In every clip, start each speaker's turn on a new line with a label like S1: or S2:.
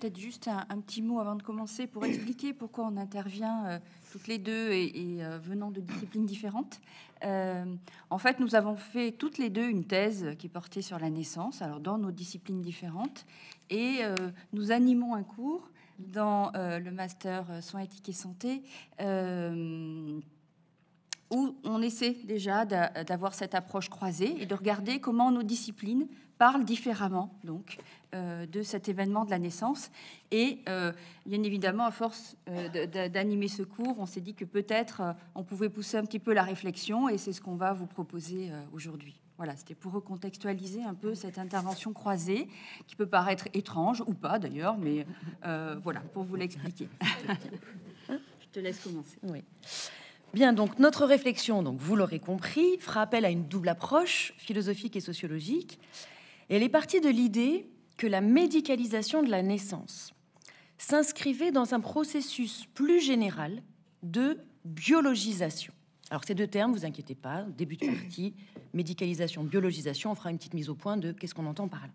S1: peut-être juste un petit mot avant de commencer pour expliquer pourquoi on intervient toutes les deux et venant de disciplines différentes. En fait, nous avons fait toutes les deux une thèse qui portait sur la naissance, alors dans nos disciplines différentes, et nous animons un cours dans le master soins éthiques et santé, où on essaie déjà d'avoir cette approche croisée et de regarder comment nos disciplines parlent différemment donc, de cet événement de la naissance. Et bien évidemment, à force d'animer ce cours, on s'est dit que peut-être on pouvait pousser un petit peu la réflexion, et c'est ce qu'on va vous proposer aujourd'hui. Voilà, c'était pour recontextualiser un peu cette intervention croisée, qui peut paraître étrange, ou pas d'ailleurs, mais voilà, pour vous l'expliquer. Je te laisse commencer.
S2: Oui. Bien, donc notre réflexion, donc vous l'aurez compris, fera appel à une double approche philosophique et sociologique. Et elle est partie de l'idée que la médicalisation de la naissance s'inscrivait dans un processus plus général de biologisation. Alors ces deux termes, vous inquiétez pas, début de partie, médicalisation, biologisation, on fera une petite mise au point de qu'est-ce qu'on entend par là.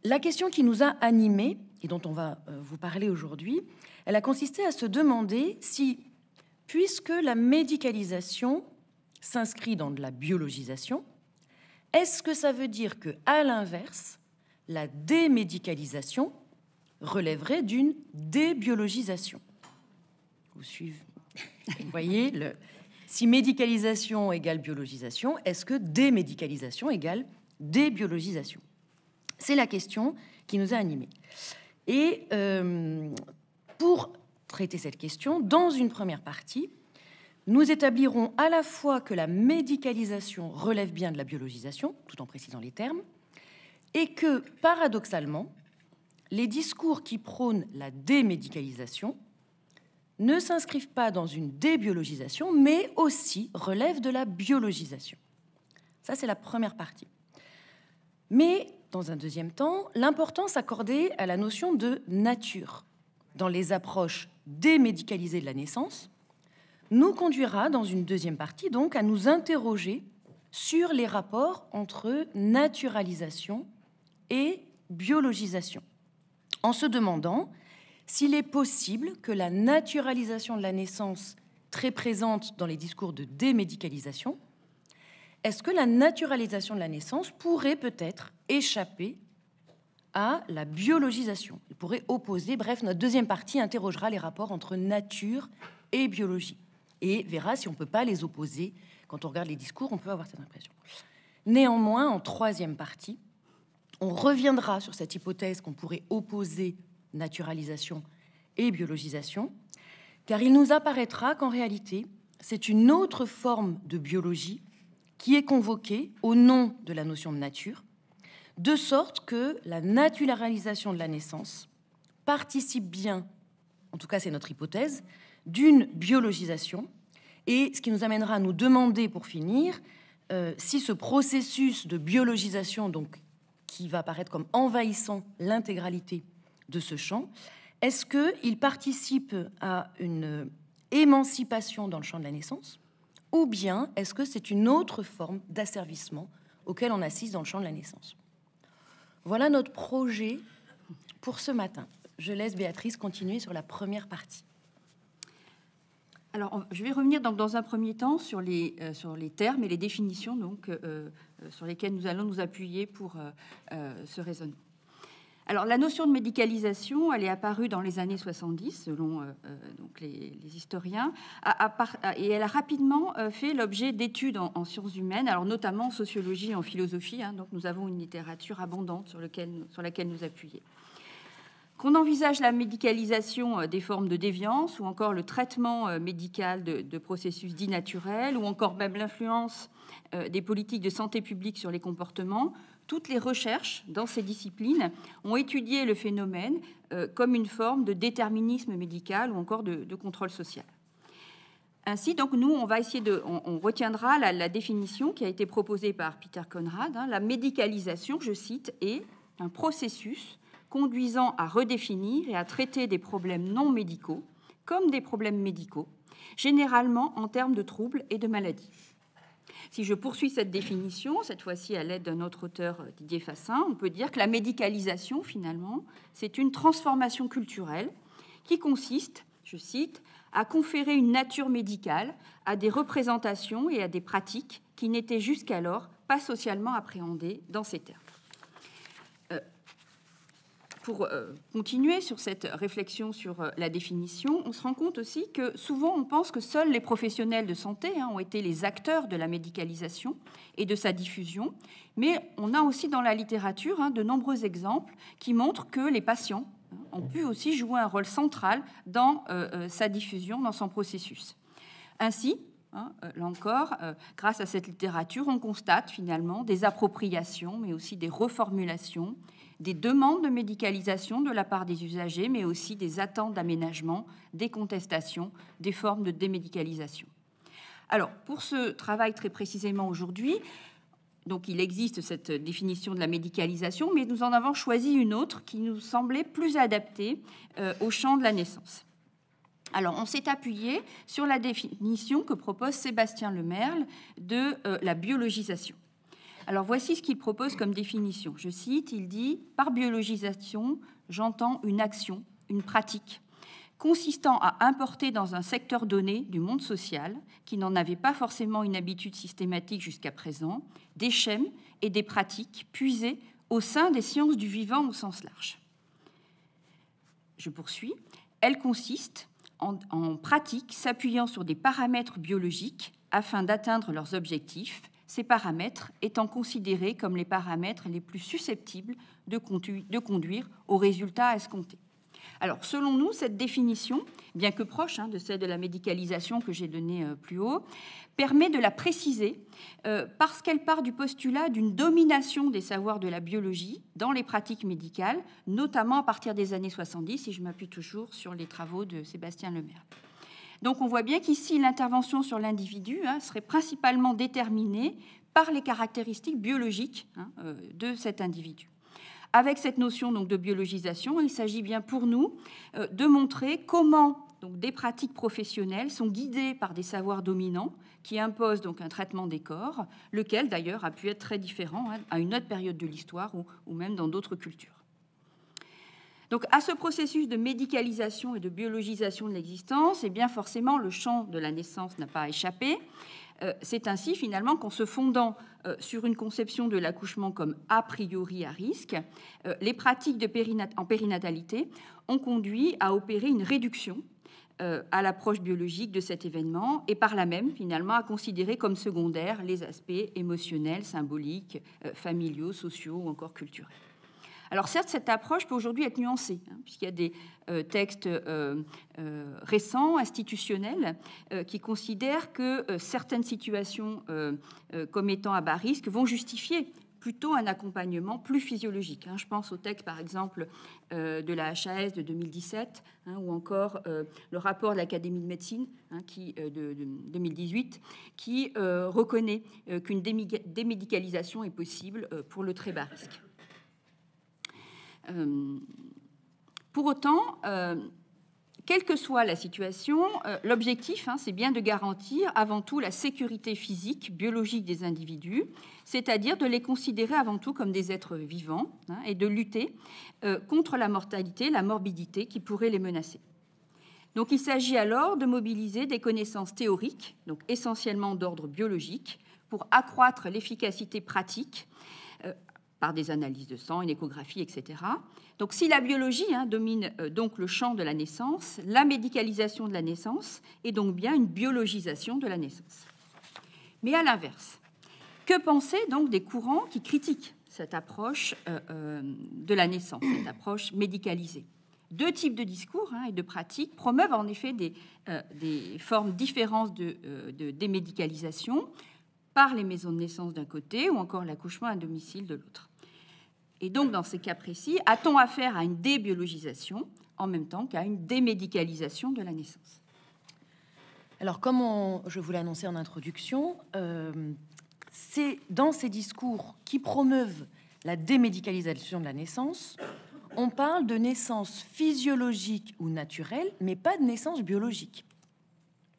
S2: La question qui nous a animés et dont on va vous parler aujourd'hui, elle a consisté à se demander si, puisque la médicalisation s'inscrit dans de la biologisation, est-ce que ça veut dire que, à l'inverse, la démédicalisation relèverait d'une débiologisation? Vous suivez? Vous voyez, si médicalisation égale biologisation, est-ce que démédicalisation égale débiologisation? C'est la question qui nous a animés. Et pour traiter cette question, dans une première partie, nous établirons à la fois que la médicalisation relève bien de la biologisation, tout en précisant les termes, et que, paradoxalement, les discours qui prônent la démédicalisation ne s'inscrivent pas dans une débiologisation, mais aussi relèvent de la biologisation. Ça, c'est la première partie. Mais, dans un deuxième temps, l'importance accordée à la notion de nature dans les approches démédicalisées de la naissance nous conduira, dans une deuxième partie, donc, à nous interroger sur les rapports entre naturalisation et biologisation, en se demandant s'il est possible que la naturalisation de la naissance, très présente dans les discours de démédicalisation, est-ce que la naturalisation de la naissance pourrait peut-être échapper à la biologisation? Il pourrait opposer, bref, notre deuxième partie interrogera les rapports entre nature et biologie et verra si on ne peut pas les opposer. Quand on regarde les discours, on peut avoir cette impression. Néanmoins, en troisième partie, on reviendra sur cette hypothèse qu'on pourrait opposer naturalisation et biologisation, car il nous apparaîtra qu'en réalité, c'est une autre forme de biologie qui est convoquée au nom de la notion de nature, de sorte que la naturalisation de la naissance participe bien, en tout cas c'est notre hypothèse, d'une biologisation, et ce qui nous amènera à nous demander, pour finir, si ce processus de biologisation, donc, qui va apparaître comme envahissant l'intégralité de ce champ, est-ce qu'il participe à une émancipation dans le champ de la naissance, ou bien est-ce que c'est une autre forme d'asservissement auquel on assiste dans le champ de la naissance? Voilà notre projet pour ce matin. Je laisse Béatrice continuer sur la première partie.
S1: Alors, je vais revenir donc, dans un premier temps sur les termes et les définitions donc, sur lesquelles nous allons nous appuyer pour ce raisonnement. Alors, la notion de médicalisation, elle est apparue dans les années 70, selon donc les historiens, et elle a rapidement fait l'objet d'études en sciences humaines, alors notamment en sociologie et en philosophie. Donc, nous avons une littérature abondante sur laquelle nous appuyer. Qu'on envisage la médicalisation des formes de déviance ou encore le traitement médical de processus dits naturels ou encore même l'influence des politiques de santé publique sur les comportements, toutes les recherches dans ces disciplines ont étudié le phénomène comme une forme de déterminisme médical ou encore de contrôle social. Ainsi, donc, nous, on retiendra la définition qui a été proposée par Peter Conrad. La médicalisation, je cite, est un processus conduisant à redéfinir et à traiter des problèmes non médicaux comme des problèmes médicaux, généralement en termes de troubles et de maladies. Si je poursuis cette définition, cette fois-ci à l'aide d'un autre auteur, Didier Fassin, on peut dire que la médicalisation, finalement, c'est une transformation culturelle qui consiste, je cite, à conférer une nature médicale à des représentations et à des pratiques qui n'étaient jusqu'alors pas socialement appréhendées dans ces termes. Pour continuer sur cette réflexion sur la définition, on se rend compte aussi que souvent on pense que seuls les professionnels de santé ont été les acteurs de la médicalisation et de sa diffusion, mais on a aussi dans la littérature de nombreux exemples qui montrent que les patients ont pu aussi jouer un rôle central dans sa diffusion, dans son processus. Ainsi, là encore, grâce à cette littérature, on constate finalement des appropriations, mais aussi des reformulations, des demandes de médicalisation de la part des usagers, mais aussi des attentes d'aménagement, des contestations, des formes de démédicalisation. Alors, pour ce travail très précisément aujourd'hui, donc il existe cette définition de la médicalisation, mais nous en avons choisi une autre qui nous semblait plus adaptée au champ de la naissance. Alors, on s'est appuyé sur la définition que propose Sébastien Lemerle de la biologisation. Alors, voici ce qu'il propose comme définition. Je cite, il dit « Par biologisation, j'entends une action, une pratique, consistant à importer dans un secteur donné du monde social, qui n'en avait pas forcément une habitude systématique jusqu'à présent, des schèmes et des pratiques puisées au sein des sciences du vivant au sens large. » Je poursuis. Elle consiste en pratique s'appuyant sur des paramètres biologiques afin d'atteindre leurs objectifs, ces paramètres étant considérés comme les paramètres les plus susceptibles de conduire aux résultats escomptés. Alors, selon nous, cette définition, bien que proche de celle de la médicalisation que j'ai donnée plus haut, permet de la préciser parce qu'elle part du postulat d'une domination des savoirs de la biologie dans les pratiques médicales, notamment à partir des années 70, et je m'appuie toujours sur les travaux de Sébastien Lemerle. Donc on voit bien qu'ici, l'intervention sur l'individu serait principalement déterminée par les caractéristiques biologiques de cet individu. Avec cette notion donc, de biologisation, il s'agit bien pour nous de montrer comment donc, des pratiques professionnelles sont guidées par des savoirs dominants qui imposent donc, un traitement des corps, lequel d'ailleurs a pu être très différent à une autre période de l'histoire ou même dans d'autres cultures. Donc, à ce processus de médicalisation et de biologisation de l'existence, eh bien forcément, le champ de la naissance n'a pas échappé. C'est ainsi, finalement, qu'en se fondant sur une conception de l'accouchement comme a priori à risque, les pratiques en périnatalité ont conduit à opérer une réduction à l'approche biologique de cet événement et par là même, finalement, à considérer comme secondaires les aspects émotionnels, symboliques, familiaux, sociaux ou encore culturels. Alors certes, cette approche peut aujourd'hui être nuancée, puisqu'il y a des textes récents, institutionnels, qui considèrent que certaines situations comme étant à bas risque vont justifier plutôt un accompagnement plus physiologique. Je pense au texte, par exemple, de la HAS de 2017, ou encore le rapport de l'Académie de médecine de 2018, qui reconnaît qu'une démédicalisation est possible pour le très bas risque. Pour autant, quelle que soit la situation, l'objectif, c'est bien de garantir avant tout la sécurité physique, biologique des individus, c'est-à-dire de les considérer avant tout comme des êtres vivants et de lutter contre la mortalité, la morbidité qui pourrait les menacer. Donc il s'agit alors de mobiliser des connaissances théoriques, donc essentiellement d'ordre biologique, pour accroître l'efficacité pratique par des analyses de sang, une échographie, etc. Donc, si la biologie domine donc le champ de la naissance, la médicalisation de la naissance est donc bien une biologisation de la naissance. Mais à l'inverse, que penser donc des courants qui critiquent cette approche de la naissance, cette approche médicalisée ? Deux types de discours et de pratiques promeuvent en effet des formes différentes de démédicalisation par les maisons de naissance d'un côté ou encore l'accouchement à domicile de l'autre. Et donc, dans ces cas précis, a-t-on affaire à une débiologisation en même temps qu'à une démédicalisation de la naissance ?
S2: Alors, comme je vous l'ai annoncé en introduction, c'est dans ces discours qui promeuvent la démédicalisation de la naissance, on parle de naissance physiologique ou naturelle, mais pas de naissance biologique.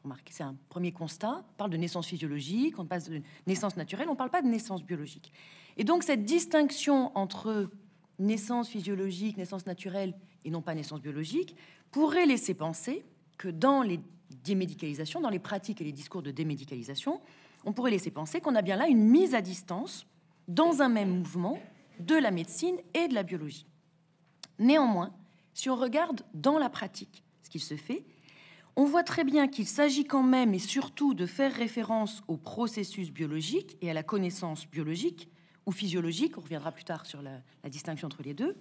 S2: remarquez, c'est un premier constat. On parle de naissance physiologique, on passe de naissance naturelle, on ne parle pas de naissance biologique. Et donc cette distinction entre naissance physiologique, naissance naturelle et non pas naissance biologique pourrait laisser penser que dans les démédicalisations, dans les pratiques et les discours de démédicalisation, on pourrait laisser penser qu'on a bien là une mise à distance dans un même mouvement de la médecine et de la biologie. Néanmoins, si on regarde dans la pratique ce qu'il se fait, on voit très bien qu'il s'agit quand même et surtout de faire référence au processus biologique et à la connaissance biologique ou physiologique. On reviendra plus tard sur la distinction entre les deux.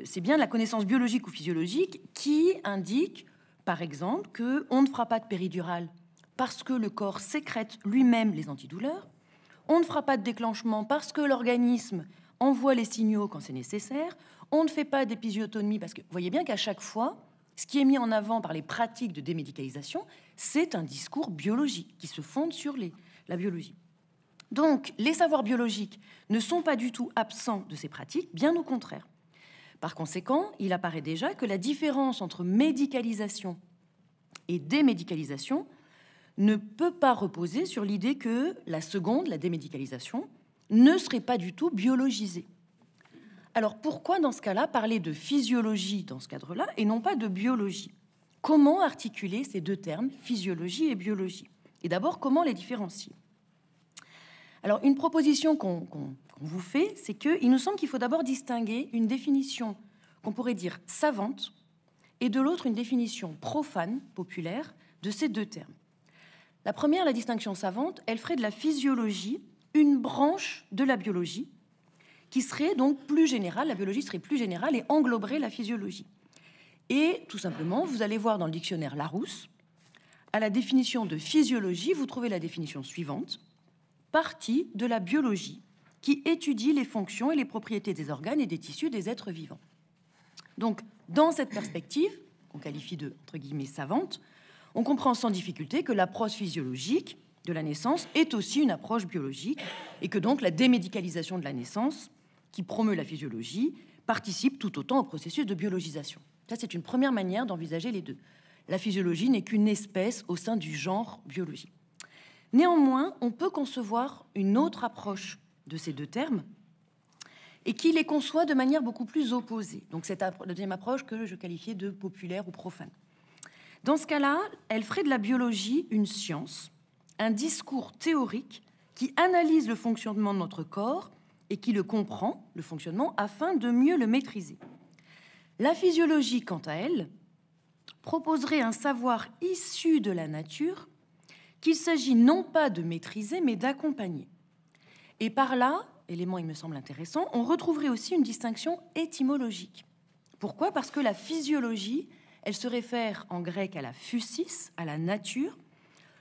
S2: C'est bien la connaissance biologique ou physiologique qui indique, par exemple, qu'on ne fera pas de péridurale parce que le corps sécrète lui-même les antidouleurs, on ne fera pas de déclenchement parce que l'organisme envoie les signaux quand c'est nécessaire, on ne fait pas d'épisiotomie parce que vous voyez bien qu'à chaque fois, ce qui est mis en avant par les pratiques de démédicalisation, c'est un discours biologique qui se fonde sur la biologie. Donc, les savoirs biologiques ne sont pas du tout absents de ces pratiques, bien au contraire. Par conséquent, il apparaît déjà que la différence entre médicalisation et démédicalisation ne peut pas reposer sur l'idée que la seconde, la démédicalisation, ne serait pas du tout biologisée. Alors pourquoi, dans ce cas-là, parler de physiologie dans ce cadre-là et non pas de biologie? Comment articuler ces deux termes, physiologie et biologie? Et d'abord, comment les différencier? Alors, une proposition qu'on vous fait, c'est qu'il nous semble qu'il faut d'abord distinguer une définition qu'on pourrait dire savante et de l'autre une définition profane, populaire, de ces deux termes. La première, la distinction savante, elle ferait de la physiologie une branche de la biologie qui serait donc plus générale, la biologie serait plus générale et engloberait la physiologie. Et tout simplement, vous allez voir dans le dictionnaire Larousse, à la définition de physiologie, vous trouvez la définition suivante: partie de la biologie qui étudie les fonctions et les propriétés des organes et des tissus des êtres vivants. Donc, dans cette perspective, qu'on qualifie de, entre guillemets, savante, on comprend sans difficulté que l'approche physiologique de la naissance est aussi une approche biologique et que donc la démédicalisation de la naissance, qui promeut la physiologie, participe tout autant au processus de biologisation. Ça, c'est une première manière d'envisager les deux. La physiologie n'est qu'une espèce au sein du genre biologie. Néanmoins, on peut concevoir une autre approche de ces deux termes et qui les conçoit de manière beaucoup plus opposée. Donc c'est la deuxième approche que je qualifiais de populaire ou profane. Dans ce cas-là, elle ferait de la biologie une science, un discours théorique qui analyse le fonctionnement de notre corps et qui le comprend, le fonctionnement, afin de mieux le maîtriser. La physiologie, quant à elle, proposerait un savoir issu de la nature qu'il s'agit non pas de maîtriser, mais d'accompagner. Et par là, élément il me semble intéressant, on retrouverait aussi une distinction étymologique. Pourquoi? Parce que la physiologie, elle se réfère en grec à la physis, à la nature,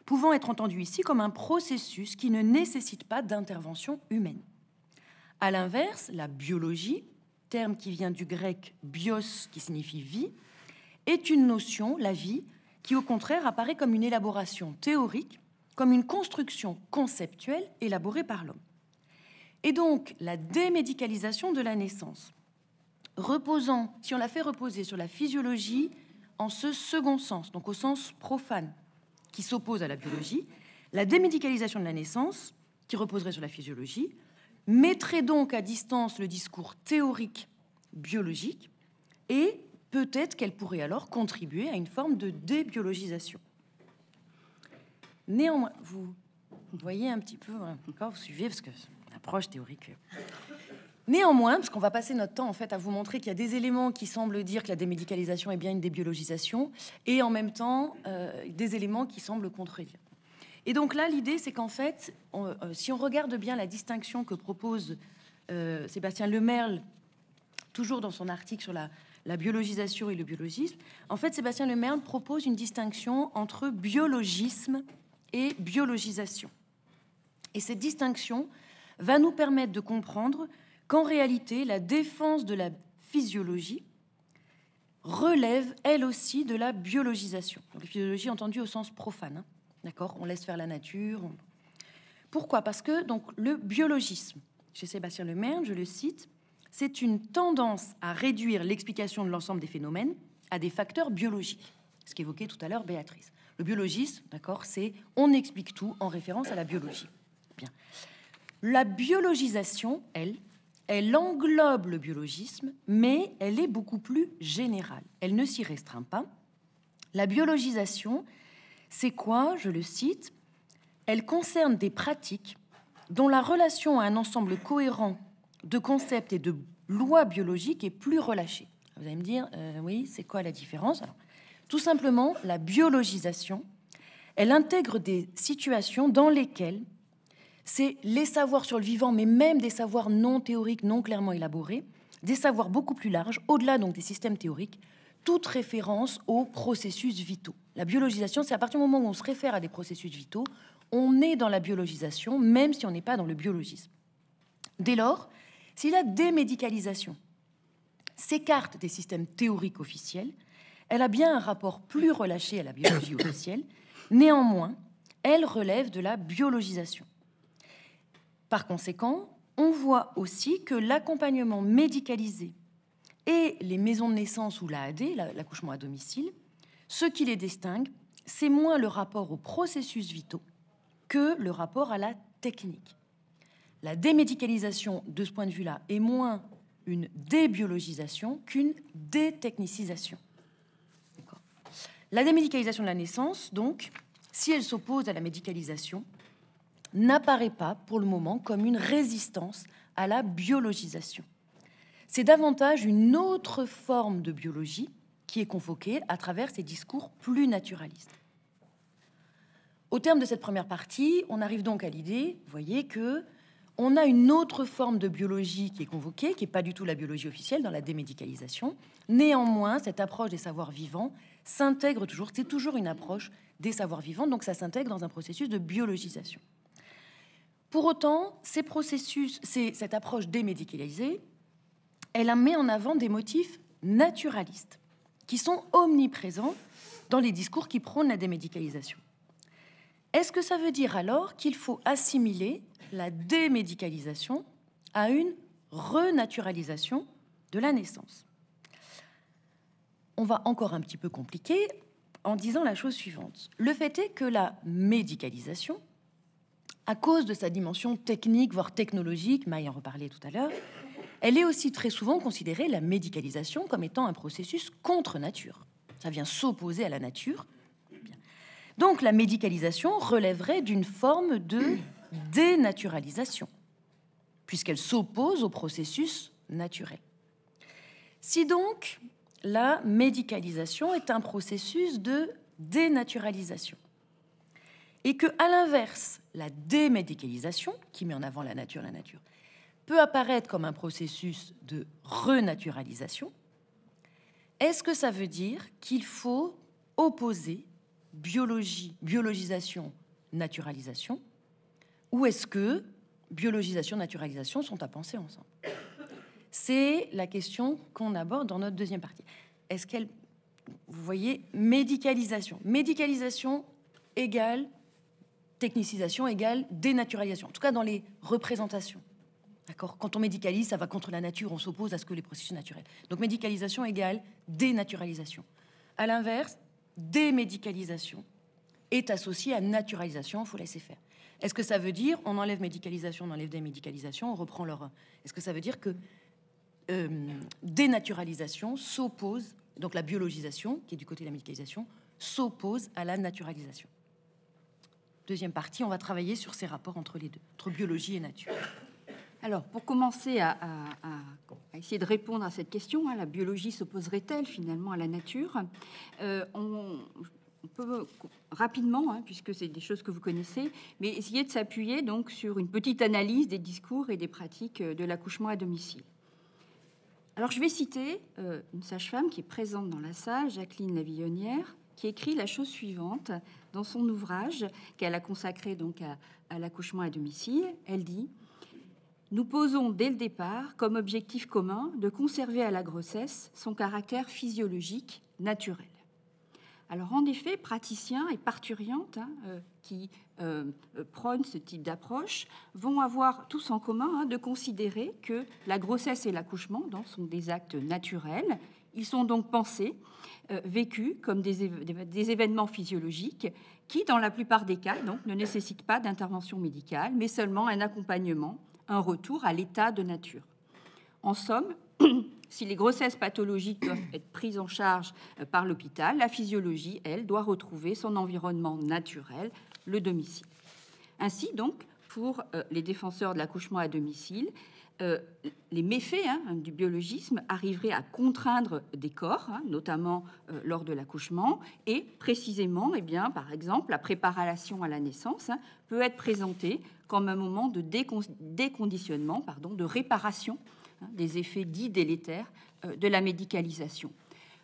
S2: pouvant être entendue ici comme un processus qui ne nécessite pas d'intervention humaine. À l'inverse, la biologie, terme qui vient du grec bios, qui signifie vie, est une notion, la vie, qui au contraire apparaît comme une élaboration théorique, comme une construction conceptuelle élaborée par l'homme. Et donc, la démédicalisation de la naissance, reposant, si on la fait reposer sur la physiologie en ce second sens, donc au sens profane, qui s'oppose à la biologie, la démédicalisation de la naissance, qui reposerait sur la physiologie, mettrait donc à distance le discours théorique biologique et peut-être qu'elle pourrait alors contribuer à une forme de débiologisation. Néanmoins, vous voyez un petit peu, encore vous suivez parce que c'est une approche théorique. Néanmoins, parce qu'on va passer notre temps en fait à vous montrer qu'il y a des éléments qui semblent dire que la démédicalisation est bien une débiologisation et en même temps des éléments qui semblent contredire. Et donc là, l'idée, c'est qu'en fait, si on regarde bien la distinction que propose Sébastien Lemerle, toujours dans son article sur la biologisation et le biologisme, en fait, Sébastien Lemerle propose une distinction entre biologisme et biologisation. Et cette distinction va nous permettre de comprendre qu'en réalité, la défense de la physiologie relève, elle aussi, de la biologisation. Donc, la physiologie entendue au sens profane, hein. D'accord, on laisse faire la nature. Pourquoi? Parce que donc, le biologisme, chez Sébastien Lemerle, je le cite, c'est une tendance à réduire l'explication de l'ensemble des phénomènes à des facteurs biologiques, ce qu'évoquait tout à l'heure Béatrice. Le biologisme, d'accord, c'est on explique tout en référence à la biologie. Bien. La biologisation, elle englobe le biologisme, mais elle est beaucoup plus générale. Elle ne s'y restreint pas. La biologisation, c'est quoi? Je le cite. Elle concerne des pratiques dont la relation à un ensemble cohérent de concepts et de lois biologiques est plus relâchée. Vous allez me dire, oui, c'est quoi la différence? Alors, tout simplement, la biologisation, elle intègre des situations dans lesquelles c'est les savoirs sur le vivant, mais même des savoirs non théoriques, non clairement élaborés, des savoirs beaucoup plus larges, au-delà donc des systèmes théoriques, toute référence aux processus vitaux. La biologisation, c'est à partir du moment où on se réfère à des processus vitaux, on est dans la biologisation, même si on n'est pas dans le biologisme. Dès lors, si la démédicalisation s'écarte des systèmes théoriques officiels, elle a bien un rapport plus relâché à la biologie officielle. Néanmoins, elle relève de la biologisation. Par conséquent, on voit aussi que l'accompagnement médicalisé et les maisons de naissance ou l'AAD, l'accouchement à domicile, ce qui les distingue, c'est moins le rapport aux processus vitaux que le rapport à la technique. La démédicalisation, de ce point de vue-là, est moins une débiologisation qu'une détechnicisation. La démédicalisation de la naissance, donc, si elle s'oppose à la médicalisation, n'apparaît pas pour le moment comme une résistance à la biologisation. C'est davantage une autre forme de biologie qui est convoquée à travers ces discours plus naturalistes. Au terme de cette première partie, on arrive donc à l'idée, vous voyez, que on a une autre forme de biologie qui est convoquée, qui n'est pas du tout la biologie officielle dans la démédicalisation. Néanmoins, cette approche des savoirs vivants s'intègre toujours, c'est toujours une approche des savoirs vivants, donc ça s'intègre dans un processus de biologisation. Pour autant, cette approche démédicalisée, elle met en avant des motifs naturalistes qui sont omniprésents dans les discours qui prônent la démédicalisation. Est-ce que ça veut dire alors qu'il faut assimiler la démédicalisation à une renaturalisation de la naissance? On va encore un petit peu compliquer en disant la chose suivante. Le fait est que la médicalisation, à cause de sa dimension technique, voire technologique, Maï en reparlait tout à l'heure, elle est aussi très souvent considérée, la médicalisation, comme étant un processus contre nature. Ça vient s'opposer à la nature. Donc la médicalisation relèverait d'une forme de dénaturalisation, puisqu'elle s'oppose au processus naturel. Si donc la médicalisation est un processus de dénaturalisation, et que, à l'inverse, la démédicalisation, qui met en avant la nature, peut apparaître comme un processus de renaturalisation, est-ce que ça veut dire qu'il faut opposer biologisation, naturalisation, ou est-ce que biologisation, naturalisation sont à penser ensemble? C'est la question qu'on aborde dans notre deuxième partie. Est-ce qu'elle, vous voyez, médicalisation égale technicisation égale dénaturalisation, en tout cas dans les représentations. D'accord? Quand on médicalise, ça va contre la nature, on s'oppose à ce que les processus naturels. Donc médicalisation égale dénaturalisation. À l'inverse, démédicalisation est associée à naturalisation, il faut laisser faire. Est-ce que ça veut dire, on enlève médicalisation, on enlève démédicalisation, on reprend leur... Est-ce que ça veut dire que dénaturalisation s'oppose, donc la biologisation, qui est du côté de la médicalisation, s'oppose à la naturalisation? Deuxième partie, on va travailler sur ces rapports entre les deux, entre biologie et nature.
S1: Alors, pour commencer à essayer de répondre à cette question, la biologie s'opposerait-elle finalement à la nature? On peut rapidement, puisque c'est des choses que vous connaissez, mais essayer de s'appuyer donc sur une petite analyse des discours et des pratiques de l'accouchement à domicile. Alors, je vais citer une sage-femme qui est présente dans la salle, Jacqueline Lavillonnière, qui écrit la chose suivante dans son ouvrage qu'elle a consacré donc à l'accouchement à domicile. Elle dit: nous posons dès le départ comme objectif commun de conserver à la grossesse son caractère physiologique naturel. Alors en effet, praticiens et parturientes qui prônent ce type d'approche vont avoir tous en commun de considérer que la grossesse et l'accouchement sont des actes naturels. Ils sont donc pensés, vécus comme des événements physiologiques qui, dans la plupart des cas, donc, ne nécessitent pas d'intervention médicale, mais seulement un accompagnement, un retour à l'état de nature. En somme, si les grossesses pathologiques doivent être prises en charge par l'hôpital, la physiologie, elle, doit retrouver son environnement naturel, le domicile. Ainsi, donc, pour les défenseurs de l'accouchement à domicile, les méfaits du biologisme arriveraient à contraindre des corps, notamment lors de l'accouchement, et précisément, par exemple, la préparation à la naissance peut être présentée comme un moment de déconditionnement, de réparation des effets dits délétères de la médicalisation.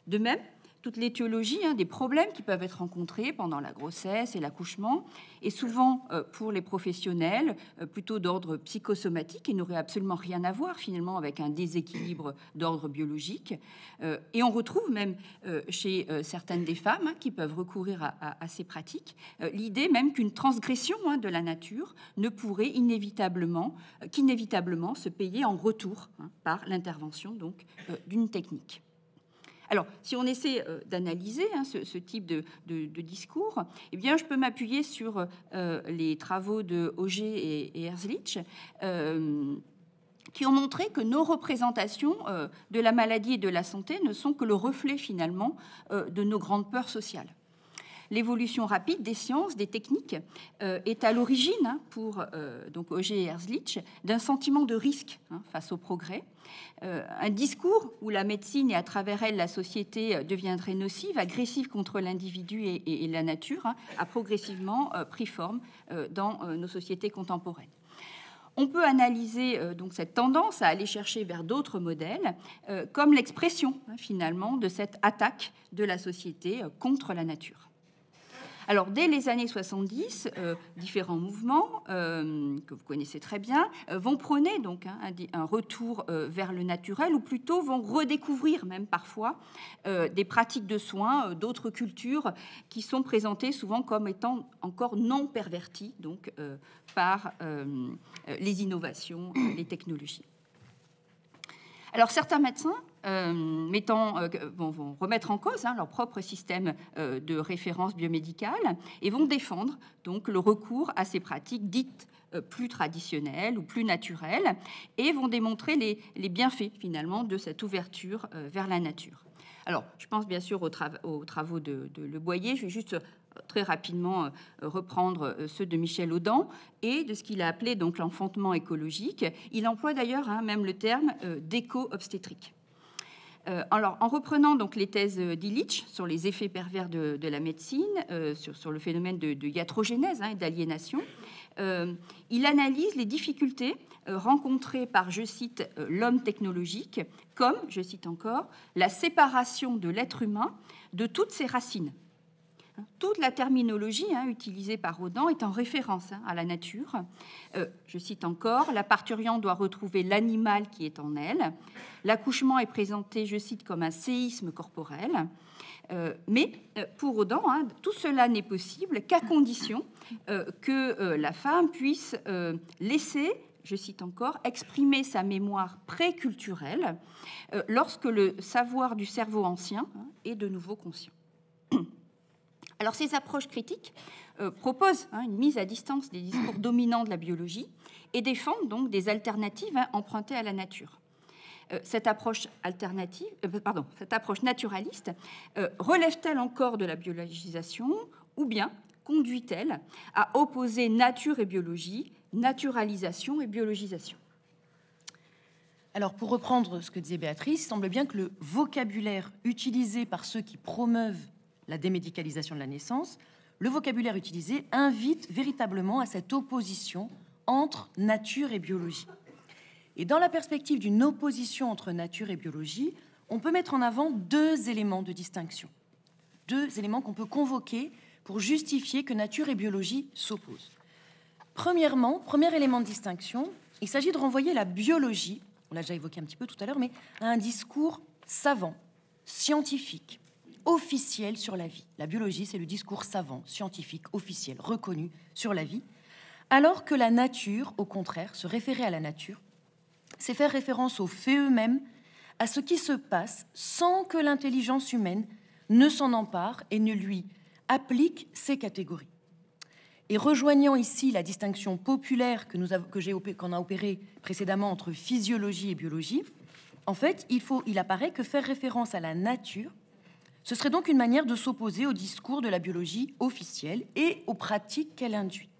S1: De même, toute l'étiologie des problèmes qui peuvent être rencontrés pendant la grossesse et l'accouchement est souvent pour les professionnels plutôt d'ordre psychosomatique et n'aurait absolument rien à voir finalement avec un déséquilibre d'ordre biologique. Et on retrouve même chez certaines des femmes qui peuvent recourir à ces pratiques l'idée même qu'une transgression de la nature ne pourrait qu'inévitablement se payer en retour par l'intervention donc d'une technique. Alors, si on essaie d'analyser ce type de discours, eh bien, je peux m'appuyer sur les travaux de Auger et Herzlich, qui ont montré que nos représentations de la maladie et de la santé ne sont que le reflet, finalement, de nos grandes peurs sociales. L'évolution rapide des sciences, des techniques, est à l'origine, pour donc Auger et Herzlich, d'un sentiment de risque face au progrès. Un discours où la médecine et à travers elle la société deviendrait nocive, agressive contre l'individu et la nature, a progressivement pris forme dans nos sociétés contemporaines. On peut analyser donc cette tendance à aller chercher vers d'autres modèles comme l'expression finalement de cette attaque de la société contre la nature. Alors, dès les années 70, différents mouvements que vous connaissez très bien vont prôner donc un retour vers le naturel, ou plutôt vont redécouvrir même parfois des pratiques de soins d'autres cultures qui sont présentées souvent comme étant encore non perverties donc, par les innovations, les technologies. Alors, certains médecins vont remettre en cause leur propre système de référence biomédicale et vont défendre donc le recours à ces pratiques dites plus traditionnelles ou plus naturelles et vont démontrer les bienfaits finalement de cette ouverture vers la nature. Alors, je pense bien sûr aux travaux de Le Boyer. Je vais juste très rapidement reprendre ceux de Michel Audin et de ce qu'il a appelé donc l'enfantement écologique. Il emploie d'ailleurs même le terme d'éco-obstétrique. Alors, en reprenant donc les thèses d'Illich sur les effets pervers de la médecine, sur le phénomène de iatrogénèse et d'aliénation, il analyse les difficultés rencontrées par, je cite, l'homme technologique, comme, je cite encore, la séparation de l'être humain de toutes ses racines. Toute la terminologie utilisée par Audin est en référence à la nature. Je cite encore, la parturiente doit retrouver l'animal qui est en elle. L'accouchement est présenté, je cite, comme un séisme corporel. Mais pour Audin, tout cela n'est possible qu'à condition que la femme puisse laisser, je cite encore, exprimer sa mémoire préculturelle lorsque le savoir du cerveau ancien est de nouveau conscient. Alors, ces approches critiques proposent une mise à distance des discours dominants de la biologie et défendent donc des alternatives empruntées à la nature. Cette approche naturaliste relève-t-elle encore de la biologisation ou bien conduit-elle à opposer nature et biologie, naturalisation et biologisation?
S2: Alors, pour reprendre ce que disait Béatrice, il semble bien que le vocabulaire utilisé par ceux qui promeuvent la démédicalisation de la naissance, le vocabulaire utilisé invite véritablement à cette opposition entre nature et biologie. Et dans la perspective d'une opposition entre nature et biologie, on peut mettre en avant deux éléments de distinction, deux éléments qu'on peut convoquer pour justifier que nature et biologie s'opposent. Premièrement, premier élément de distinction, il s'agit de renvoyer la biologie, on l'a déjà évoqué un petit peu tout à l'heure, mais à un discours savant, scientifique, officiel sur la vie. La biologie, c'est le discours savant, scientifique, officiel, reconnu sur la vie, alors que la nature, au contraire, se référer à la nature, c'est faire référence aux faits eux-mêmes, à ce qui se passe sans que l'intelligence humaine ne s'en empare et ne lui applique ces catégories. Et rejoignant ici la distinction populaire qu'on a opérée précédemment entre physiologie et biologie, en fait, il apparaît que faire référence à la nature, ce serait donc une manière de s'opposer au discours de la biologie officielle et aux pratiques qu'elle induit.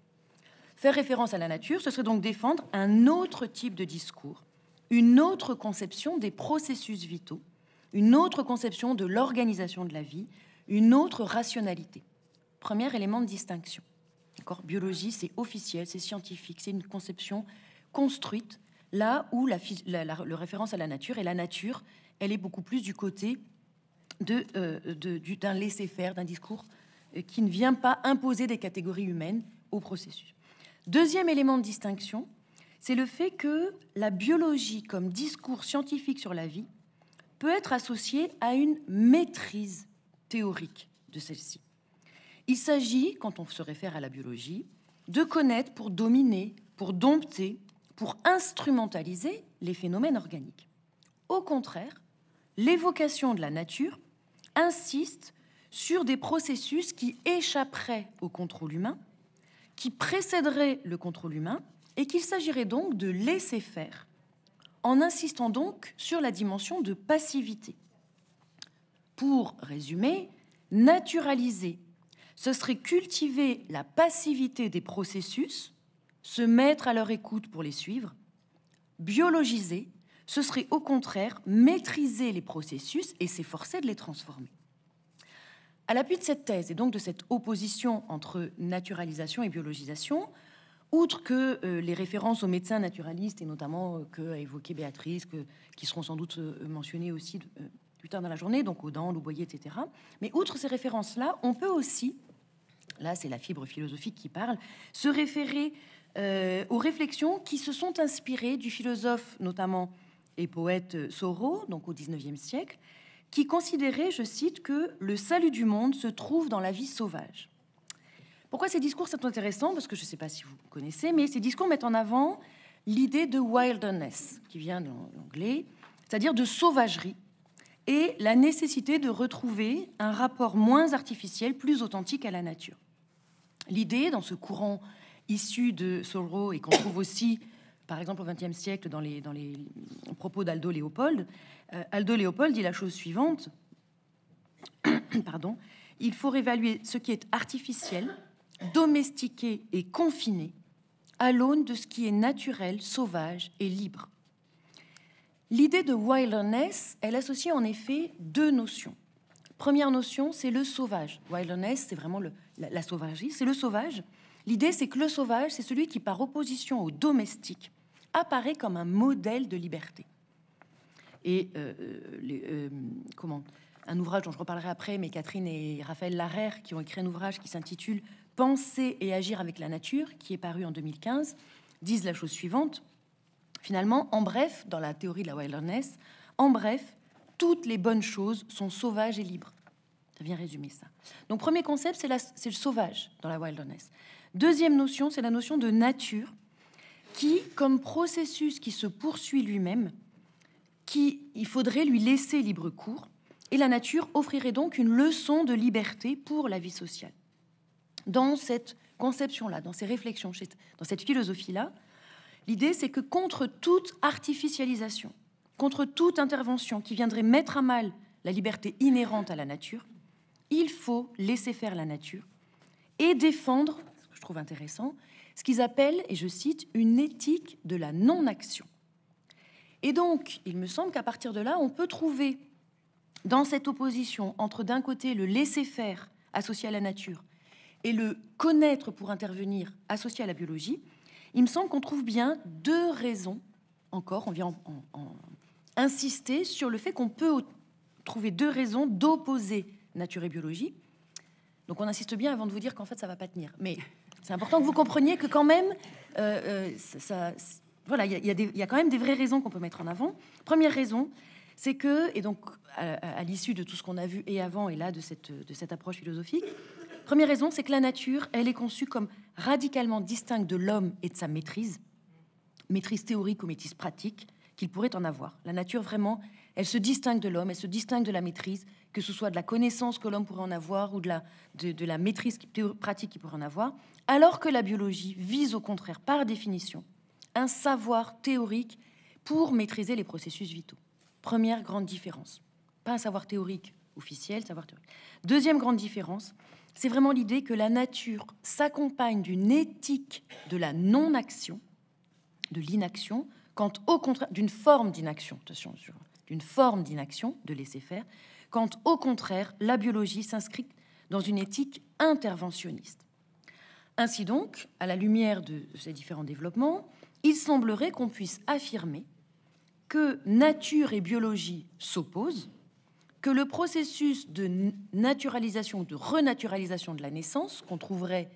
S2: Faire référence à la nature, ce serait donc défendre un autre type de discours, une autre conception des processus vitaux, une autre conception de l'organisation de la vie, une autre rationalité. Premier élément de distinction. Biologie, c'est officiel, c'est scientifique, c'est une conception construite, là où le référence à la nature, et la nature, elle est beaucoup plus du côté d'un laisser-faire, d'un discours qui ne vient pas imposer des catégories humaines au processus. Deuxième élément de distinction, c'est le fait que la biologie comme discours scientifique sur la vie peut être associée à une maîtrise théorique de celle-ci. Il s'agit, quand on se réfère à la biologie, de connaître pour dominer, pour dompter, pour instrumentaliser les phénomènes organiques. Au contraire, l'évocation de la nature insiste sur des processus qui échapperaient au contrôle humain, qui précéderaient le contrôle humain, et qu'il s'agirait donc de laisser faire, en insistant donc sur la dimension de passivité. Pour résumer, naturaliser, ce serait cultiver la passivité des processus, se mettre à leur écoute pour les suivre. Biologiser, ce serait au contraire maîtriser les processus et s'efforcer de les transformer. À l'appui de cette thèse et donc de cette opposition entre naturalisation et biologisation, outre que les références aux médecins naturalistes, et notamment qu'a évoqué Béatrice, qui seront sans doute mentionnées aussi plus tard dans la journée, donc Audin, Louboyer, etc. Mais outre ces références-là, on peut aussi, là c'est la fibre philosophique qui parle, se référer aux réflexions qui se sont inspirées du philosophe, notamment et poète Thoreau, donc au XIXe siècle, qui considérait, je cite, que le salut du monde se trouve dans la vie sauvage. Pourquoi ces discours sont intéressants? Parce que je ne sais pas si vous connaissez, mais ces discours mettent en avant l'idée de wilderness, qui vient de l'anglais, c'est-à-dire de sauvagerie, et la nécessité de retrouver un rapport moins artificiel, plus authentique à la nature. L'idée, dans ce courant issu de Thoreau, et qu'on trouve aussi, par exemple, au XXe siècle, dans les propos d'Aldo Léopold, Aldo Léopold dit la chose suivante, pardon, il faut évaluer ce qui est artificiel, domestiqué et confiné à l'aune de ce qui est naturel, sauvage et libre. L'idée de wilderness, elle associe en effet deux notions. Première notion, c'est le sauvage. Wilderness, c'est vraiment la sauvagerie, c'est le sauvage. L'idée, c'est que le sauvage, c'est celui qui, par opposition au domestique, apparaît comme un modèle de liberté. Et un ouvrage dont je reparlerai après, mais Catherine et Raphaël Larère, qui ont écrit un ouvrage qui s'intitule « Penser et agir avec la nature », qui est paru en 2015, disent la chose suivante. Finalement, en bref, dans la théorie de la wilderness, en bref, toutes les bonnes choses sont sauvages et libres. Ça vient résumer ça. Donc, premier concept, c'est le sauvage dans la wilderness. Deuxième notion, c'est la notion de nature, qui, comme processus qui se poursuit lui-même, il faudrait lui laisser libre cours, et la nature offrirait donc une leçon de liberté pour la vie sociale. Dans cette conception-là, dans ces réflexions, dans cette philosophie-là, l'idée, c'est que contre toute artificialisation, contre toute intervention qui viendrait mettre à mal la liberté inhérente à la nature, il faut laisser faire la nature et défendre, ce que je trouve intéressant, ce qu'ils appellent, et je cite, une éthique de la non-action. Et donc, il me semble qu'à partir de là, on peut trouver dans cette opposition entre, d'un côté, le laisser-faire associé à la nature et le connaître pour intervenir associé à la biologie, il me semble qu'on trouve bien deux raisons, encore, on vient insister sur le fait qu'on peut trouver deux raisons d'opposer nature et biologie. Donc on insiste bien avant de vous dire qu'en fait ça va pas tenir. Mais c'est important que vous compreniez que quand même, voilà, il y a quand même des vraies raisons qu'on peut mettre en avant. Première raison, c'est que, et donc à l'issue de tout ce qu'on a vu et avant et là de cette approche philosophique, première raison, c'est que la nature, elle est conçue comme radicalement distincte de l'homme et de sa maîtrise théorique ou maîtrise pratique qu'il pourrait en avoir. La nature, vraiment, elle se distingue de l'homme, elle se distingue de la maîtrise, que ce soit de la connaissance que l'homme pourrait en avoir ou de la maîtrise pratique qu'il pourrait en avoir, alors que la biologie vise au contraire, par définition, un savoir théorique pour maîtriser les processus vitaux. Première grande différence. Pas un savoir théorique officiel, savoir théorique. Deuxième grande différence, c'est vraiment l'idée que la nature s'accompagne d'une éthique de la non-action, de l'inaction, quand au contraire, d'une forme d'inaction, attention, d'une forme d'inaction, de laisser faire, quand au contraire, la biologie s'inscrit dans une éthique interventionniste. Ainsi donc, à la lumière de ces différents développements, il semblerait qu'on puisse affirmer que nature et biologie s'opposent, que le processus de naturalisation ou de renaturalisation de la naissance, qu'on trouverait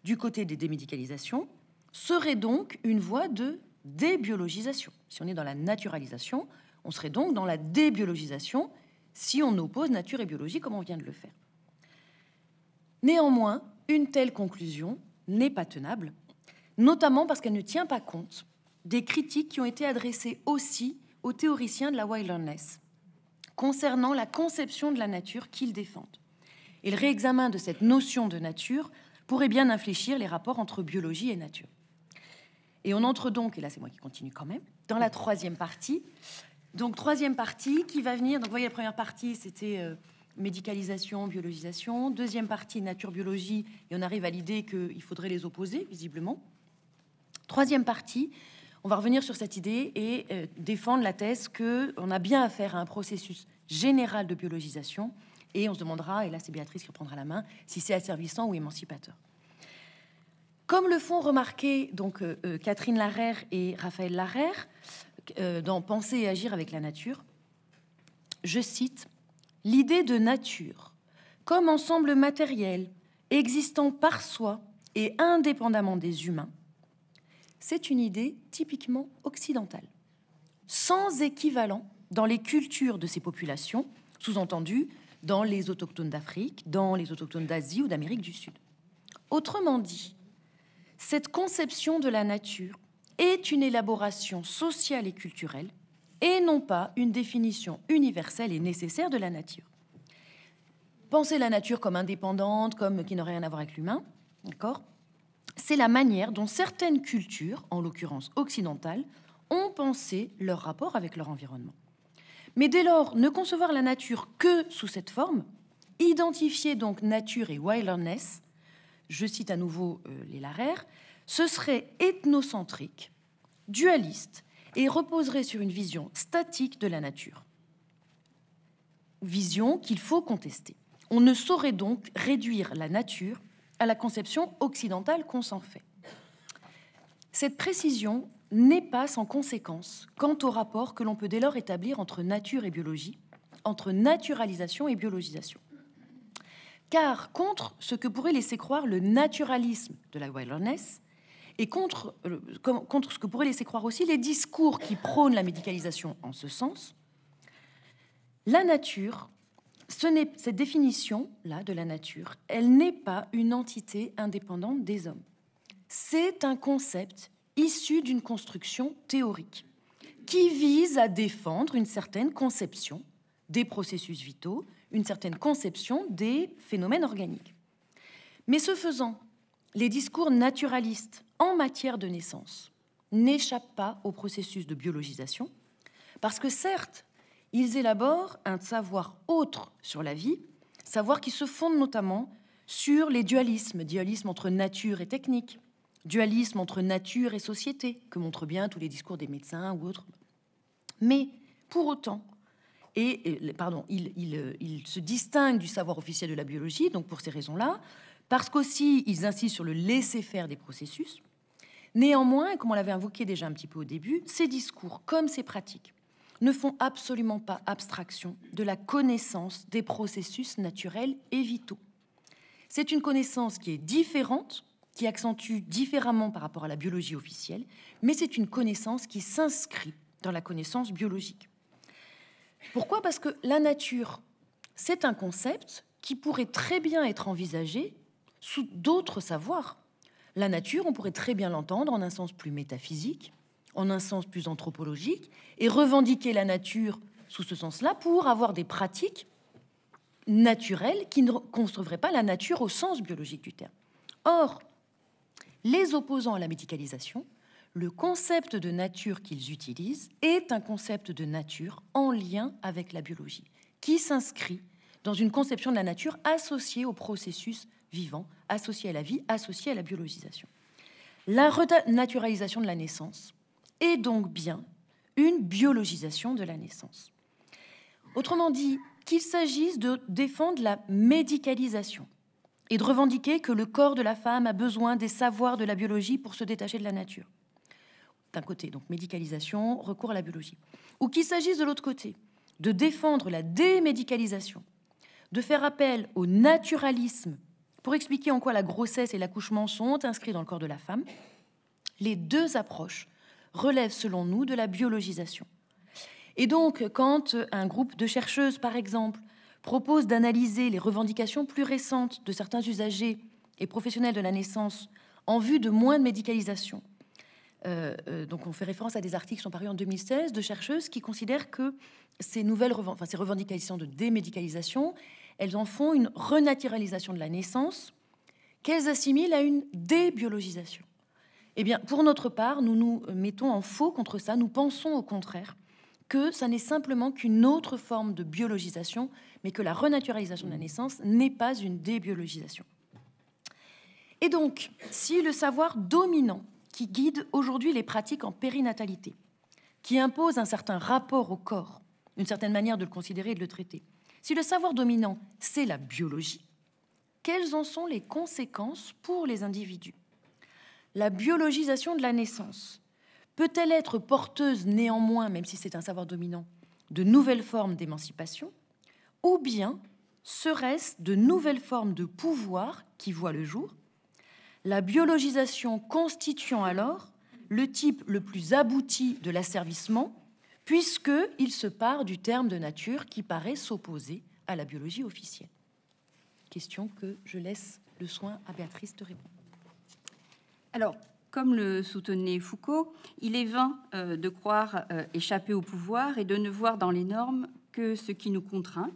S2: du côté des démédicalisations, serait donc une voie de débiologisation. Si on est dans la naturalisation, on serait donc dans la débiologisation si on oppose nature et biologie comme on vient de le faire. Néanmoins, une telle conclusion n'est pas tenable, notamment parce qu'elle ne tient pas compte des critiques qui ont été adressées aussi aux théoriciens de la wilderness concernant la conception de la nature qu'ils défendent. Et le réexamen de cette notion de nature pourrait bien infléchir les rapports entre biologie et nature. Et on entre donc, et là c'est moi qui continue quand même, dans la troisième partie. Donc troisième partie qui va venir, donc vous voyez la première partie c'était médicalisation, biologisation. Deuxième partie, nature-biologie, et on arrive à l'idée qu'il faudrait les opposer, visiblement. Troisième partie, on va revenir sur cette idée et défendre la thèse qu'on a bien affaire à un processus général de biologisation, et on se demandera, et là c'est Béatrice qui reprendra la main, si c'est asservissant ou émancipateur. Comme le font remarquer donc, Catherine Larère et Raphaël Larère dans Penser et agir avec la nature, je cite, « L'idée de nature comme ensemble matériel existant par soi et indépendamment des humains, c'est une idée typiquement occidentale, sans équivalent dans les cultures de ces populations, sous-entendu dans les autochtones d'Afrique, dans les autochtones d'Asie ou d'Amérique du Sud. Autrement dit, cette conception de la nature est une élaboration sociale et culturelle et non pas une définition universelle et nécessaire de la nature. Penser la nature comme indépendante, comme qui n'aurait rien à voir avec l'humain, d'accord ? C'est la manière dont certaines cultures, en l'occurrence occidentales, ont pensé leur rapport avec leur environnement. Mais dès lors, ne concevoir la nature que sous cette forme, identifier donc nature et wilderness, je cite à nouveau les Larère, ce serait ethnocentrique, dualiste et reposerait sur une vision statique de la nature. Vision qu'il faut contester. On ne saurait donc réduire la nature à la conception occidentale qu'on s'en fait. Cette précision n'est pas sans conséquence quant au rapport que l'on peut dès lors établir entre nature et biologie, entre naturalisation et biologisation. Car contre ce que pourrait laisser croire le naturalisme de la wilderness, et contre ce que pourrait laisser croire aussi les discours qui prônent la médicalisation en ce sens, la nature, cette définition-là de la nature, elle n'est pas une entité indépendante des hommes. C'est un concept issu d'une construction théorique qui vise à défendre une certaine conception des processus vitaux, une certaine conception des phénomènes organiques. Mais ce faisant, les discours naturalistes en matière de naissance n'échappent pas au processus de biologisation, parce que certes, ils élaborent un savoir autre sur la vie, savoir qui se fonde notamment sur les dualismes, dualisme entre nature et technique, dualisme entre nature et société, que montrent bien tous les discours des médecins ou autres. Mais pour autant, il se distingue du savoir officiel de la biologie, donc pour ces raisons-là, parce qu'aussi ils insistent sur le laisser-faire des processus. Néanmoins, comme on l'avait invoqué déjà un petit peu au début, ces discours, comme ces pratiques, ne font absolument pas abstraction de la connaissance des processus naturels et vitaux. C'est une connaissance qui est différente, qui accentue différemment par rapport à la biologie officielle, mais c'est une connaissance qui s'inscrit dans la connaissance biologique. Pourquoi ? Parce que la nature, c'est un concept qui pourrait très bien être envisagé sous d'autres savoirs. La nature, on pourrait très bien l'entendre en un sens plus métaphysique, en un sens plus anthropologique, et revendiquer la nature sous ce sens-là pour avoir des pratiques naturelles qui ne construiraient pas la nature au sens biologique du terme. Or, les opposants à la médicalisation, le concept de nature qu'ils utilisent est un concept de nature en lien avec la biologie, qui s'inscrit dans une conception de la nature associée au processus vivant, associée à la vie, associée à la biologisation. La renaturalisation de la naissance est donc bien une biologisation de la naissance. Autrement dit, qu'il s'agisse de défendre la médicalisation et de revendiquer que le corps de la femme a besoin des savoirs de la biologie pour se détacher de la nature. D'un côté, donc médicalisation, recours à la biologie. Ou qu'il s'agisse de l'autre côté, de défendre la démédicalisation, de faire appel au naturalisme pour expliquer en quoi la grossesse et l'accouchement sont inscrits dans le corps de la femme. Les deux approches relèvent, selon nous, de la biologisation. Et donc, quand un groupe de chercheuses, par exemple, propose d'analyser les revendications plus récentes de certains usagers et professionnels de la naissance en vue de moins de médicalisation, donc on fait référence à des articles qui sont parus en 2016 de chercheuses qui considèrent que ces ces revendications de démédicalisation, elles en font une renaturalisation de la naissance qu'elles assimilent à une débiologisation. Eh bien, pour notre part, nous nous mettons en faux contre ça. Nous pensons au contraire que ça n'est simplement qu'une autre forme de biologisation, mais que la renaturalisation de la naissance n'est pas une débiologisation. Et donc, si le savoir dominant qui guide aujourd'hui les pratiques en périnatalité, qui impose un certain rapport au corps, une certaine manière de le considérer et de le traiter, si le savoir dominant, c'est la biologie, quelles en sont les conséquences pour les individus ? La biologisation de la naissance peut-elle être porteuse néanmoins, même si c'est un savoir dominant, de nouvelles formes d'émancipation, ou bien serait-ce de nouvelles formes de pouvoir qui voient le jour, la biologisation constituant alors le type le plus abouti de l'asservissement, puisqu'il se part du terme de nature qui paraît s'opposer à la biologie officielle. Question que je laisse le soin à Béatrice de répondre.
S1: Alors, comme le soutenait Foucault, il est vain de croire échapper au pouvoir et de ne voir dans les normes que ce qui nous contraint.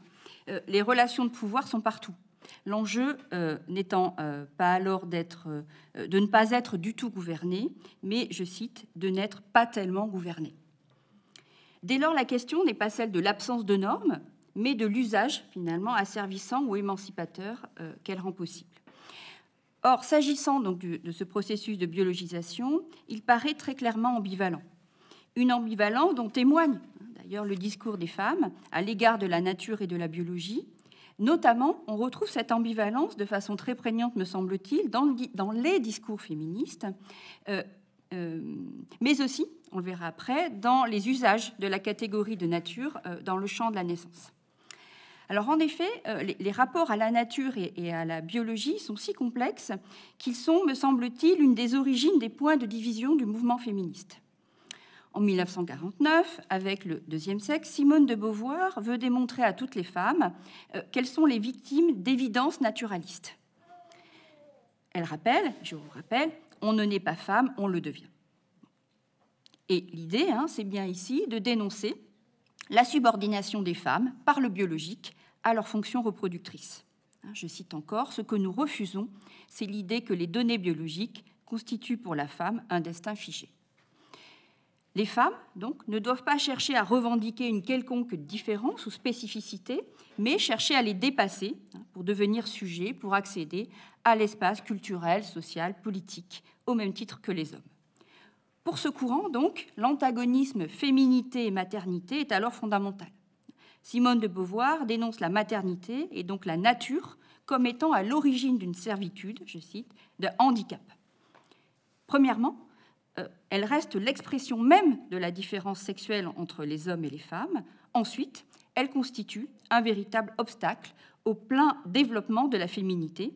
S1: Les relations de pouvoir sont partout. L'enjeu n'étant pas alors de ne pas être du tout gouverné, mais, je cite, de n'être pas tellement gouverné. Dès lors, la question n'est pas celle de l'absence de normes, mais de l'usage, finalement, asservissant ou émancipateur qu'elle rend possible. Or, s'agissant donc de ce processus de biologisation, il paraît très clairement ambivalent. Une ambivalence dont témoigne d'ailleurs le discours des femmes à l'égard de la nature et de la biologie. Notamment, on retrouve cette ambivalence de façon très prégnante, me semble-t-il, dans les discours féministes, mais aussi, on le verra après, dans les usages de la catégorie de nature dans le champ de la naissance. Alors en effet, les rapports à la nature et à la biologie sont si complexes qu'ils sont, me semble-t-il, une des origines des points de division du mouvement féministe. En 1949, avec le deuxième sexe, Simone de Beauvoir veut démontrer à toutes les femmes qu'elles sont les victimes d'évidences naturalistes. Elle rappelle, je vous rappelle, on ne naît pas femme, on le devient. Et l'idée, c'est bien ici de dénoncer la subordination des femmes par le biologique à leur fonction reproductrice. Je cite encore, ce que nous refusons, c'est l'idée que les données biologiques constituent pour la femme un destin figé. Les femmes, donc, ne doivent pas chercher à revendiquer une quelconque différence ou spécificité, mais chercher à les dépasser pour devenir sujet, pour accéder à l'espace culturel, social, politique, au même titre que les hommes. Pour ce courant, donc, l'antagonisme féminité et maternité est alors fondamental. Simone de Beauvoir dénonce la maternité et donc la nature comme étant à l'origine d'une servitude, je cite, de handicap. Premièrement, elle reste l'expression même de la différence sexuelle entre les hommes et les femmes. Ensuite, elle constitue un véritable obstacle au plein développement de la féminité.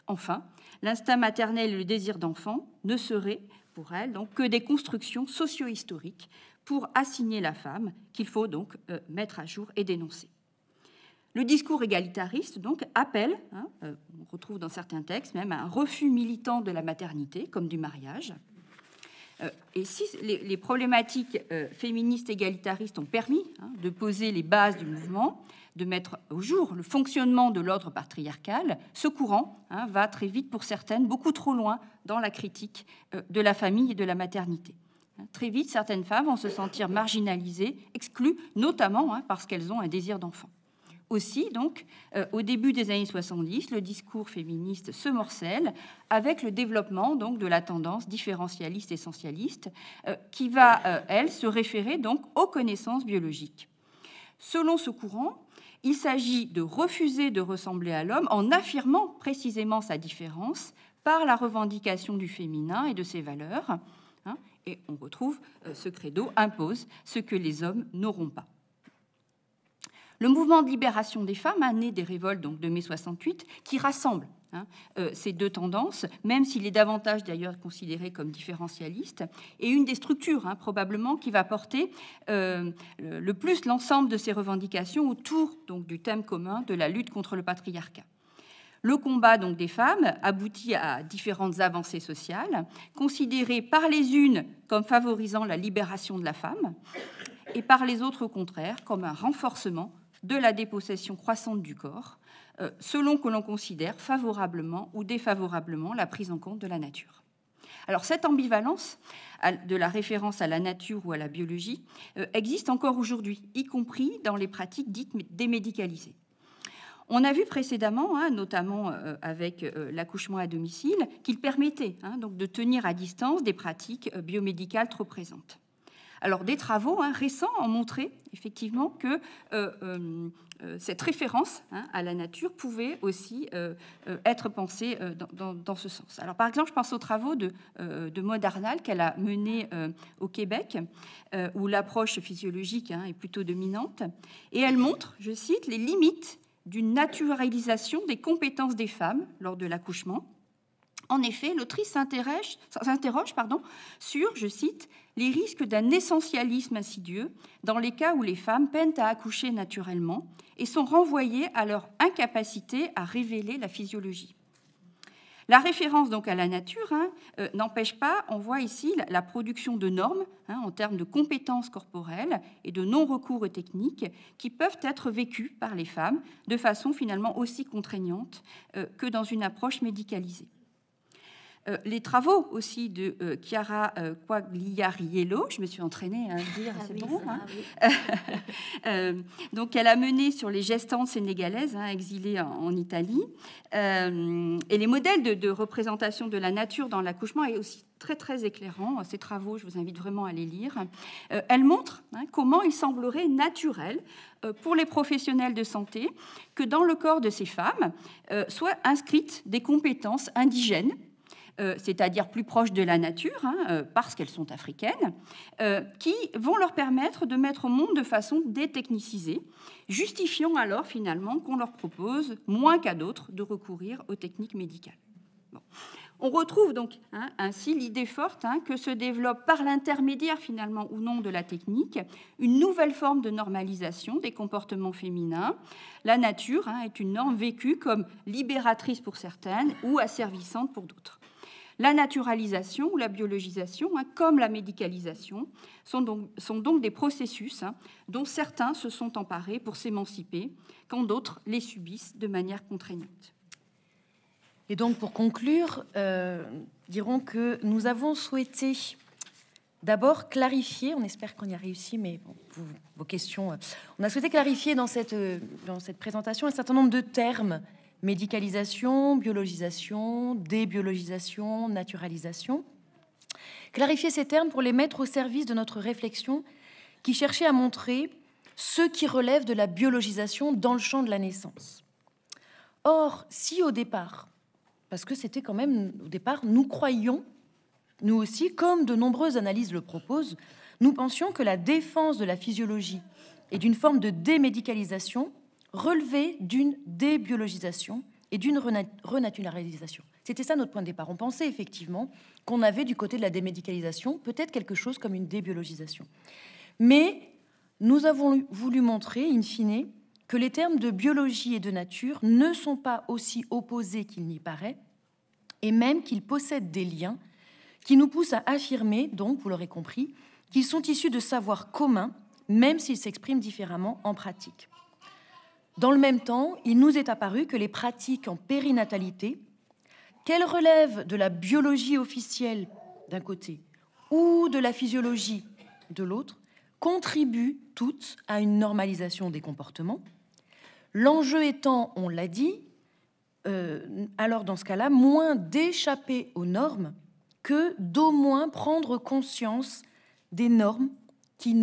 S1: Enfin, l'instinct maternel et le désir d'enfant ne seraient pour elle donc que des constructions socio-historiques pour assigner la femme, qu'il faut donc mettre à jour et dénoncer. Le discours égalitariste donc appelle, on retrouve dans certains textes même un refus militant de la maternité comme du mariage. Et si les problématiques féministes égalitaristes ont permis de poser les bases du mouvement, de mettre au jour le fonctionnement de l'ordre patriarcal, ce courant va très vite pour certaines beaucoup trop loin dans la critique de la famille et de la maternité. Très vite, certaines femmes vont se sentir marginalisées, exclues, notamment parce qu'elles ont un désir d'enfant. Aussi, donc, au début des années 70, le discours féministe se morcelle avec le développement donc, de la tendance différentialiste essentialiste qui va, elle, se référer donc aux connaissances biologiques. Selon ce courant, il s'agit de refuser de ressembler à l'homme en affirmant précisément sa différence par la revendication du féminin et de ses valeurs. Et on retrouve ce credo impose ce que les hommes n'auront pas. Le mouvement de libération des femmes a né des révoltes donc, de mai 68 qui rassemble ces deux tendances, même s'il est davantage d'ailleurs considéré comme différentialiste, et une des structures probablement qui va porter le plus l'ensemble de ces revendications autour donc, du thème commun de la lutte contre le patriarcat. Le combat donc, des femmes aboutit à différentes avancées sociales, considérées par les unes comme favorisant la libération de la femme, et par les autres, au contraire, comme un renforcement de la dépossession croissante du corps, selon que l'on considère favorablement ou défavorablement la prise en compte de la nature. Alors cette ambivalence de la référence à la nature ou à la biologie existe encore aujourd'hui, y compris dans les pratiques dites démédicalisées. On a vu précédemment, notamment avec l'accouchement à domicile, qu'il permettait donc de tenir à distance des pratiques biomédicales trop présentes. Alors, des travaux récents ont montré effectivement que cette référence à la nature pouvait aussi être pensée dans ce sens. Alors, par exemple, je pense aux travaux de Maud Arnal qu'elle a menés au Québec, où l'approche physiologique est plutôt dominante, et elle montre, je cite, les limites d'une naturalisation des compétences des femmes lors de l'accouchement. En effet, l'autrice s'interroge sur, je cite, les risques d'un essentialisme insidieux dans les cas où les femmes peinent à accoucher naturellement et sont renvoyées à leur incapacité à révéler la physiologie. La référence donc à la nature n'empêche pas, on voit ici la production de normes en termes de compétences corporelles et de non-recours aux techniques qui peuvent être vécues par les femmes de façon finalement aussi contraignante que dans une approche médicalisée. Les travaux aussi de Chiara Quagliariello, je me suis entraînée à le dire, c'est bon. Donc, elle a mené sur les gestantes sénégalaises exilées en Italie. Et les modèles de représentation de la nature dans l'accouchement est aussi très, très éclairant. Ces travaux, je vous invite vraiment à les lire. Elle montre comment il semblerait naturel pour les professionnels de santé que dans le corps de ces femmes soient inscrites des compétences indigènes, c'est-à-dire plus proches de la nature, parce qu'elles sont africaines, qui vont leur permettre de mettre au monde de façon détechnicisée, justifiant alors finalement qu'on leur propose, moins qu'à d'autres, de recourir aux techniques médicales. Bon. On retrouve donc ainsi l'idée forte que se développe par l'intermédiaire finalement ou non de la technique une nouvelle forme de normalisation des comportements féminins. La nature est une norme vécue comme libératrice pour certaines ou asservissante pour d'autres. La naturalisation ou la biologisation, comme la médicalisation, sont donc des processus dont certains se sont emparés pour s'émanciper, quand d'autres les subissent de manière contraignante.
S2: Et donc, pour conclure, dirons que nous avons souhaité d'abord clarifier, on espère qu'on y a réussi, mais bon, vos questions, on a souhaité clarifier dans cette présentation un certain nombre de termes: médicalisation, biologisation, débiologisation, naturalisation. Clarifier ces termes pour les mettre au service de notre réflexion qui cherchait à montrer ce qui relève de la biologisation dans le champ de la naissance. Or, si au départ, parce que c'était quand même au départ, nous croyions, nous aussi, comme de nombreuses analyses le proposent, nous pensions que la défense de la physiologie et d'une forme de démédicalisation relevait d'une débiologisation et d'une renaturalisation. C'était ça notre point de départ. On pensait effectivement qu'on avait du côté de la démédicalisation peut-être quelque chose comme une débiologisation. Mais nous avons voulu montrer, in fine, que les termes de biologie et de nature ne sont pas aussi opposés qu'il n'y paraît, et même qu'ils possèdent des liens qui nous poussent à affirmer, donc, vous l'aurez compris, qu'ils sont issus de savoirs communs, même s'ils s'expriment différemment en pratique. Dans le même temps, il nous est apparu que les pratiques en périnatalité, qu'elles relèvent de la biologie officielle d'un côté ou de la physiologie de l'autre, contribuent toutes à une normalisation des comportements. L'enjeu étant, on l'a dit, alors dans ce cas-là, moins d'échapper aux normes que d'au moins prendre conscience des normes qui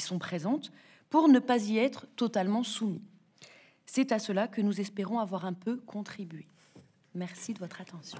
S2: sont présentes pour ne pas y être totalement soumis. C'est à cela que nous espérons avoir un peu contribué. Merci de votre attention.